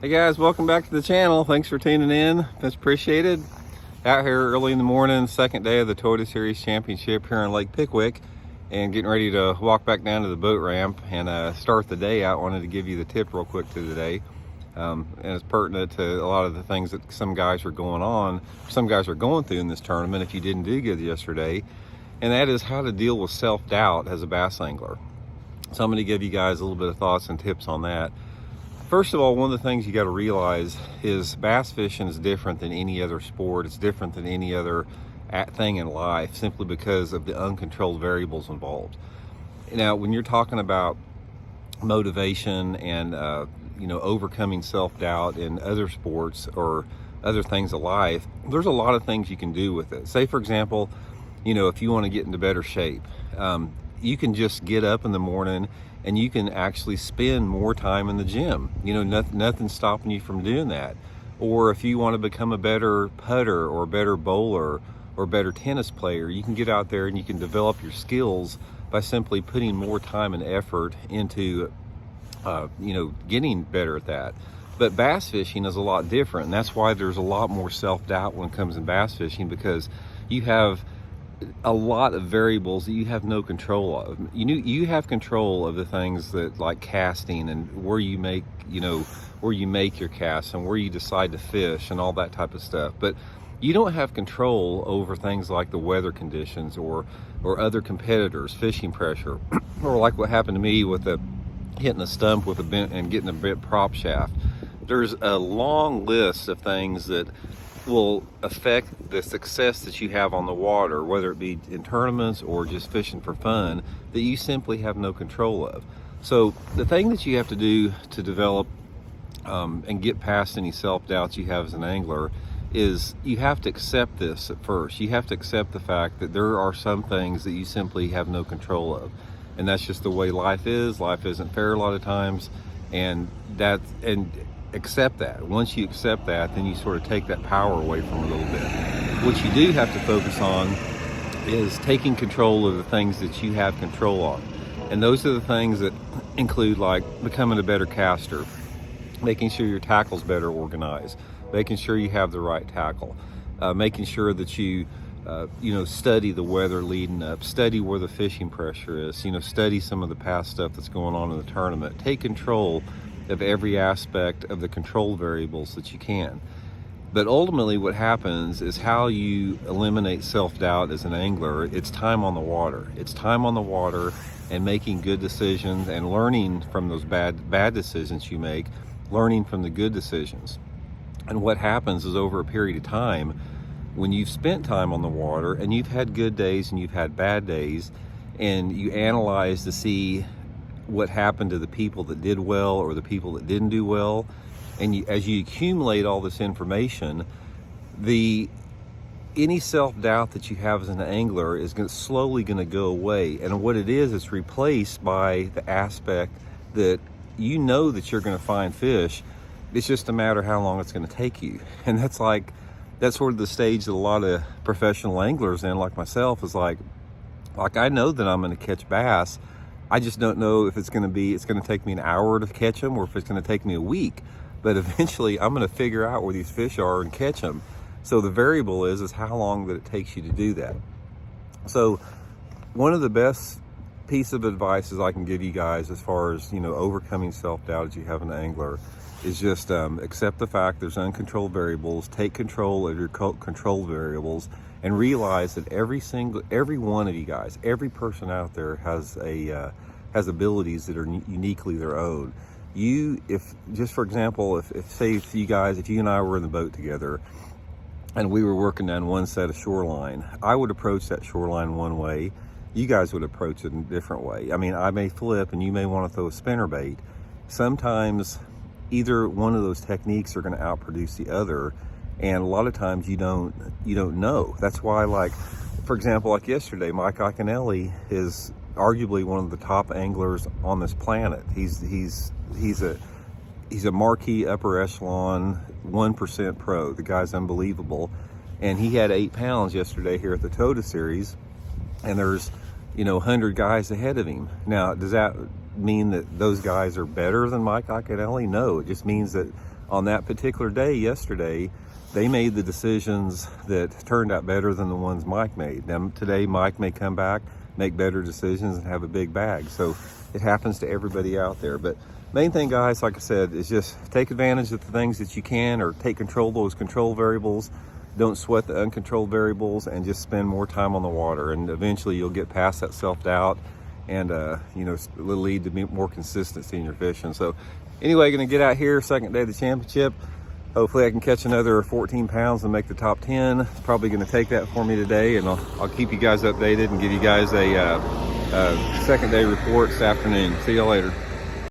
Hey guys, welcome back to the channel. Thanks for tuning in. That's appreciated. Out here early in the morning, second day of the Toyota Series Championship here in Lake Pickwick, and getting ready to walk back down to the boat ramp and start the day out. Wanted to give you the tip real quick to today. And it's pertinent to a lot of the things that some guys are going through in this tournament if you didn't do good yesterday. And that is how to deal with self-doubt as a bass angler. So I'm going to give you guys a little bit of thoughts and tips on that. First of all, one of the things you got to realize is bass fishing is different than any other sport. It's different than any other thing in life simply because of the uncontrolled variables involved. Now, when you're talking about motivation and overcoming self-doubt in other sports or other things of life, there's a lot of things you can do with it. Say, for example, if you want to get into better shape, you can just get up in the morning and you can actually spend more time in the gym. Nothing's stopping you from doing that. Or if you want to become a better putter or a better bowler or better tennis player, you can get out there and you can develop your skills by simply putting more time and effort into getting better at that. But bass fishing is a lot different, and that's why there's a lot more self-doubt when it comes in bass fishing, because you have a lot of variables that you have no control of. You have control of the things that, like casting and where you make your casts and where you decide to fish and all that type of stuff. But you don't have control over things like the weather conditions or other competitors, fishing pressure, or like what happened to me with hitting a stump with a bent and getting a bent prop shaft. There's a long list of things that will affect the success that you have on the water, whether it be in tournaments or just fishing for fun, that you simply have no control of. So the thing that you have to do to develop and get past any self-doubts you have as an angler is you have to accept this at first. You have to accept the fact that there are some things that you simply have no control of. And that's just the way life is. Life isn't fair a lot of times, and accept that. Once you accept that, then you sort of take that power away from a little bit. What you do have to focus on is taking control of the things that you have control on. And those are the things that include like becoming a better caster, making sure your tackle's better organized, making sure you have the right tackle, making sure that you study the weather leading up, study where the fishing pressure is, study some of the past stuff that's going on in the tournament. Take control of every aspect of the control variables that you can. But ultimately what happens is how you eliminate self-doubt as an angler. It's time on the water. It's time on the water and making good decisions and learning from those bad decisions you make, learning from the good decisions. And what happens is over a period of time, when you've spent time on the water and you've had good days and you've had bad days, and you analyze to see what happened to the people that did well or the people that didn't do well, and as you accumulate all this information, any self-doubt that you have as an angler is slowly going to go away. And what it is, it's replaced by the aspect that that you're going to find fish. It's just a matter of how long it's going to take you. And that's sort of the stage that a lot of professional anglers in, like myself, is like I know that I'm going to catch bass. I just don't know if it's going to take me an hour to catch them or if it's going to take me a week. But eventually I'm going to figure out where these fish are and catch them. So the variable is how long that it takes you to do that. So one of the best piece of advice I can give you guys as far as, overcoming self-doubt as you have an angler is just accept the fact there's uncontrolled variables, take control of your controlled variables, and realize that every one of you guys, every person out there has abilities that are uniquely their own. If for example, if you and I were in the boat together and we were working down one set of shoreline, I would approach that shoreline one way. You guys would approach it in a different way. I mean, I may flip and you may want to throw a spinnerbait. Sometimes either one of those techniques are going to outproduce the other. And a lot of times you don't know. That's why, like, for example, like yesterday, Mike Iaconelli is arguably one of the top anglers on this planet. He's a marquee upper echelon 1% pro. The guy's unbelievable. And he had 8 pounds yesterday here at the Toyota Series, and there's 100 guys ahead of him. Now, does that mean that those guys are better than Mike Iaconelli? No, it just means that on that particular day yesterday, they made the decisions that turned out better than the ones Mike made. Now today Mike may come back, make better decisions, and have a big bag. So it happens to everybody out there. But main thing, guys, like I said, is just take advantage of the things that you can, or take control of those control variables. Don't sweat the uncontrolled variables, and just spend more time on the water. And eventually you'll get past that self-doubt, and you know, it'll lead to more consistency in your fishing. So anyway, gonna get out here, second day of the championship. Hopefully I can catch another 14 pounds and make the top 10. It's probably gonna take that for me today, and I'll keep you guys updated and give you guys a second day report this afternoon. See y'all later.